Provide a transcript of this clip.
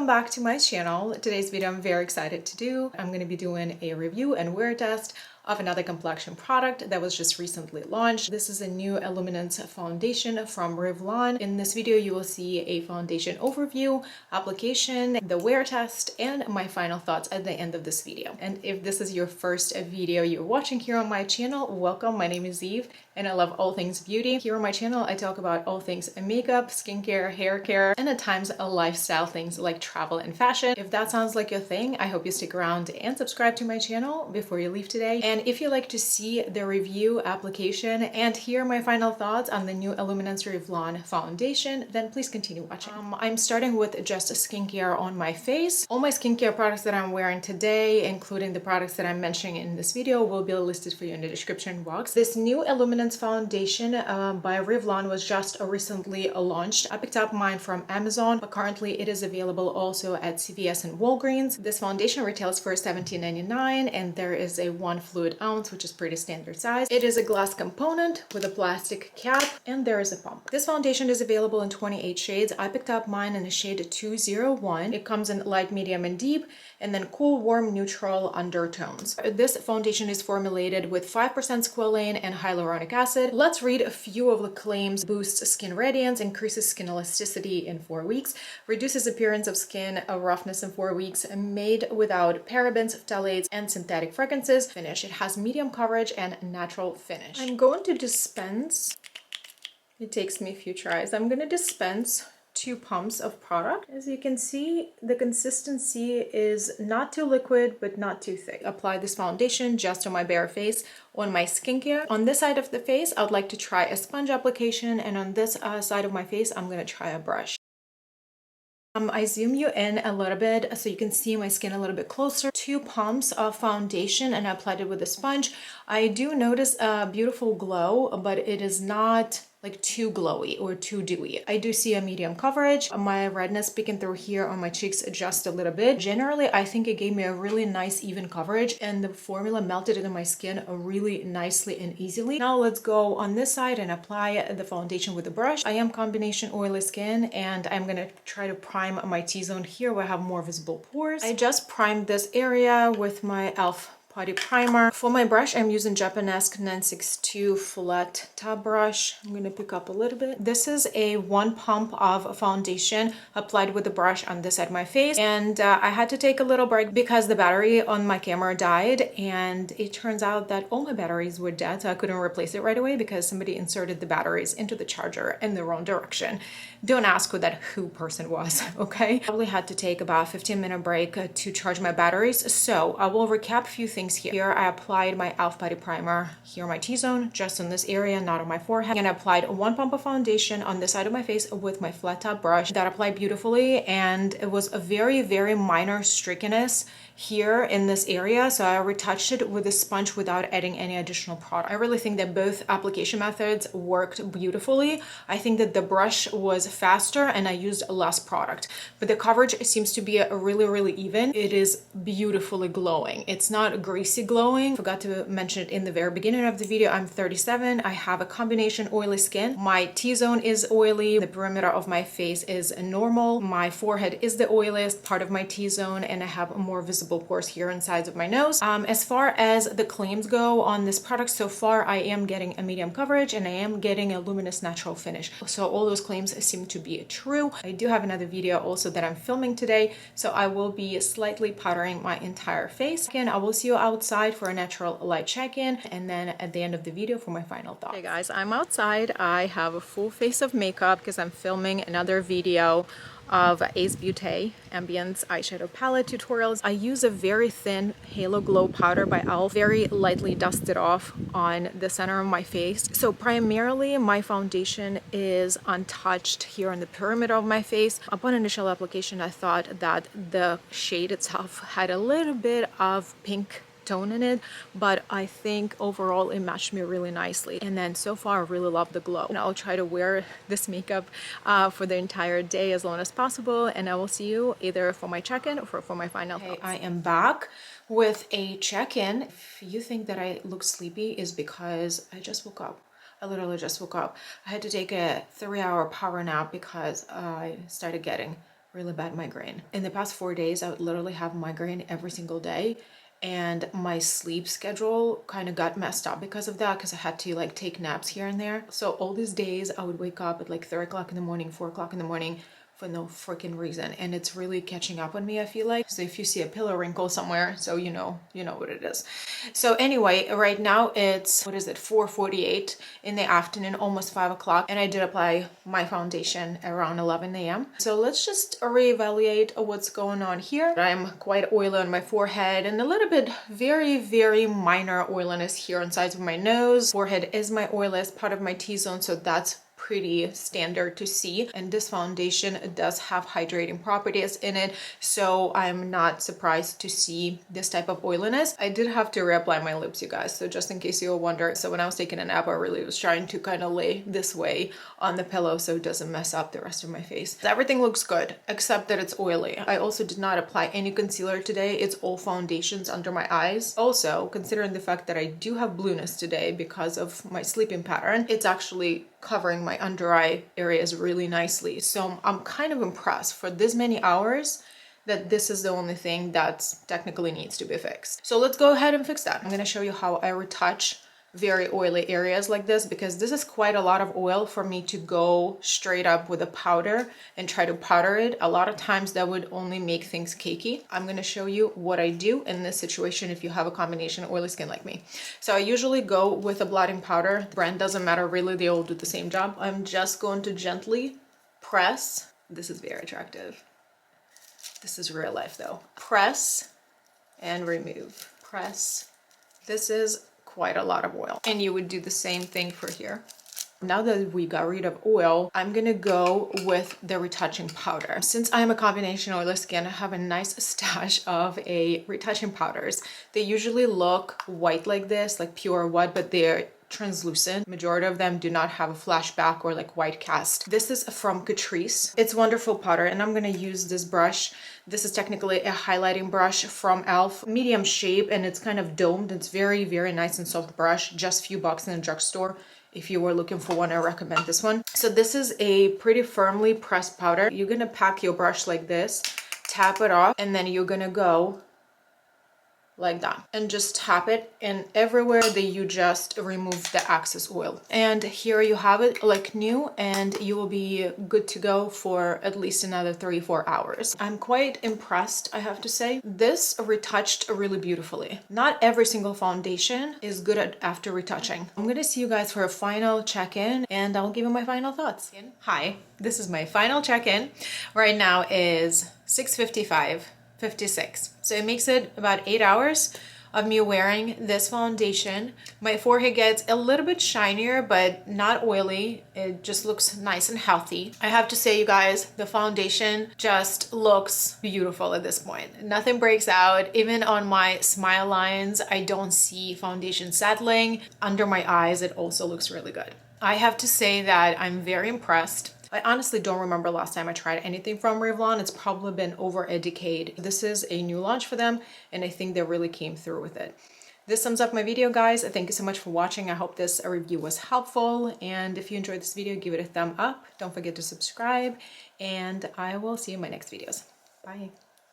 welcome back to my channel. Today's video I'm very excited to do. I'm going to be doing a review and wear test of another complexion product that was just recently launched. This is a new Illuminance foundation from Revlon. In this video you will see a foundation overview, application, the wear test, and my final thoughts at the end of this video. And if this is your first video you're watching here on my channel, welcome. My name is Eve and I love all things beauty. Here on my channel I talk about all things makeup, skincare, hair care, and at times lifestyle things like travel and fashion. If that sounds like your thing, I hope you stick around and subscribe to my channel before you leave today. And if you like to see the review, application, and hear my final thoughts on the new Illuminance Revlon foundation, then please continue watching. I'm starting with just skincare on my face. All my skincare products that I'm wearing today, including the products that I'm mentioning in this video, will be listed for you in the description box. This new Illuminance foundation by Revlon was just recently launched. I picked up mine from Amazon, but currently it is available also at CVS and Walgreens. This foundation retails for $17.99 and there is a 1 fluid ounce, which is pretty standard size. It is a glass component with a plastic cap and there is a pump. This foundation is available in 28 shades. I picked up mine in the shade 201. It comes in light, medium, and deep, and then cool, warm, neutral undertones. This foundation is formulated with 5% squalane and hyaluronic acid. Let's read a few of the claims. Boosts skin radiance, increases skin elasticity in 4 weeks, reduces appearance of skin roughness in 4 weeks, made without parabens, phthalates, and synthetic fragrances. Finish. It has medium coverage and natural finish. I'm going to dispense. It takes me a few tries. I'm going to dispense 2 pumps of product. As you can see, the consistency is not too liquid but not too thick. Apply this foundation just on my bare face on my skincare. On this side of the face I would like to try a sponge application, and on this side of my face I'm going to try a brush. I zoom you in a little bit so you can see my skin a little bit closer. 2 pumps of foundation and I applied it with a sponge. I do notice a beautiful glow, but it is not like too glowy or too dewy. I do see a medium coverage. My redness peeking through here on my cheeks just a little bit. Generally, I think it gave me a really nice even coverage and the formula melted into my skin really nicely and easily. Now let's go on this side and apply the foundation with a brush. I am combination oily skin and I'm gonna try to prime my T-zone here where I have more visible pores. I just primed this area with my e.l.f. Putty primer. For my brush, I'm using Japanesque 962 flat top brush. I'm going to pick up a little bit. This is a 1 pump of foundation applied with the brush on this side of my face. And I had to take a little break because the battery on my camera died. And it turns out that all my batteries were dead. So I couldn't replace it right away because somebody inserted the batteries into the charger in the wrong direction. Don't ask who that person was, okay? Probably had to take about a 15-minute break to charge my batteries. So I will recap a few things here. Here I applied my e.l.f. Putty primer here on my T-zone, just in this area, not on my forehead. And I applied 1 pump of foundation on this side of my face with my flat top brush. That applied beautifully, and it was a very, very minor streakiness here in this area, so I retouched it with a sponge without adding any additional product. I really think that both application methods worked beautifully. I think that the brush was faster and I used less product, but the coverage seems to be really, really even. It is beautifully glowing. It's not greasy glowing. Forgot to mention it in the very beginning of the video. I'm 37. I have a combination oily skin. My T-zone is oily. The perimeter of my face is normal. My forehead is the oiliest part of my T-zone, and I have more visible pores here on sides of my nose. As far as the claims go on this product, so far I am getting a medium coverage and I am getting a luminous natural finish. So all those claims seem to be true. I do have another video also that I'm filming today, so I will be slightly powdering my entire face. Again, I will see you outside for a natural light check-in and then at the end of the video for my final thoughts. Hey guys, I'm outside. I have a full face of makeup because I'm filming another video of BEAUTE Ambience eyeshadow palette tutorials. I use a very thin Halo Glow powder by e.l.f. Very lightly dusted off on the center of my face. So primarily my foundation is untouched here on the perimeter of my face. Upon initial application, I thought that the shade itself had a little bit of pink tone in it, but I think overall it matched me really nicely. And then so far I really love the glow, and I'll try to wear this makeup for the entire day as long as possible, and I will see you either for my check-in or for my final thoughts. I am back with a check-in. If you think that I look sleepy, is because I just woke up. I literally just woke up. I had to take a 3-hour power nap because I started getting really bad migraine. In the past 4 days, I would literally have migraine every single day. And my sleep schedule kind of got messed up because of that, because I had to like take naps here and there. So all these days I would wake up at like 3 o'clock in the morning, 4 o'clock in the morning, for no freaking reason, and it's really catching up on me, I feel like. So if you see a pillow wrinkle somewhere, so you know what it is. So anyway, right now it's, what is it, 4:48 in the afternoon, almost 5 o'clock, and I did apply my foundation around 11 a.m. So let's just reevaluate what's going on here. I'm quite oily on my forehead and a little bit very minor oiliness here on sides of my nose. Forehead is my oiliest part of my T-zone, so that's pretty standard to see, and this foundation does have hydrating properties in it, so I'm not surprised to see this type of oiliness. I did have to reapply my lips, you guys, so just in case you wonder. So when I was taking a nap, I really was trying to kind of lay this way on the pillow so it doesn't mess up the rest of my face. Everything looks good except that it's oily. I also did not apply any concealer today. It's all foundations under my eyes. Also, considering the fact that I do have blueness today because of my sleeping pattern, it's actually covering my under eye areas really nicely. So I'm kind of impressed for this many hours that this is the only thing that technically needs to be fixed. So let's go ahead and fix that. I'm going to show you how I retouch very oily areas like this, because this is quite a lot of oil for me to go straight up with a powder and try to powder it. A lot of times that would only make things cakey. I'm going to show you what I do in this situation if you have a combination oily skin like me. So I usually go with a blotting powder. The brand doesn't matter really, they all do the same job. I'm just going to gently press. This is very attractive. This is real life though. Press and remove. Press. This is quite a lot of oil, and you would do the same thing for here. Now that we got rid of oil, I'm gonna go with the retouching powder. Since I'm a combination oily skin, I have a nice stash of retouching powders. They usually look white like this, like pure white, but they're translucent. Majority of them do not have a flashback or like white cast. This is from Catrice. It's wonderful powder, and I'm gonna use this brush. This is technically a highlighting brush from e.l.f. medium shape, and it's kind of domed. It's very nice and soft brush, just a few bucks in a drugstore. If you were looking for one, I recommend this one. So this is a pretty firmly pressed powder. You're gonna pack your brush like this, tap it off, and then you're gonna go like that and just tap it, and everywhere that you just remove the excess oil. And here you have it like new, and you will be good to go for at least another 3-4 hours. I'm quite impressed, I have to say. This retouched really beautifully. Not every single foundation is good at after retouching. I'm gonna see you guys for a final check-in, and I'll give you my final thoughts. Hi, this is my final check-in. Right now is 6:56. So it makes it about 8 hours of me wearing this foundation. My forehead gets a little bit shinier, but not oily. It just looks nice and healthy. I have to say, you guys, the foundation just looks beautiful at this point. Nothing breaks out. Even on my smile lines, I don't see foundation settling. Under my eyes, it also looks really good. I have to say that I'm very impressed. I honestly don't remember last time I tried anything from Revlon. It's probably been over a decade. This is a new launch for them, and I think they really came through with it. This sums up my video, guys. Thank you so much for watching. I hope this review was helpful, and if you enjoyed this video, give it a thumb up. Don't forget to subscribe, and I will see you in my next videos. Bye.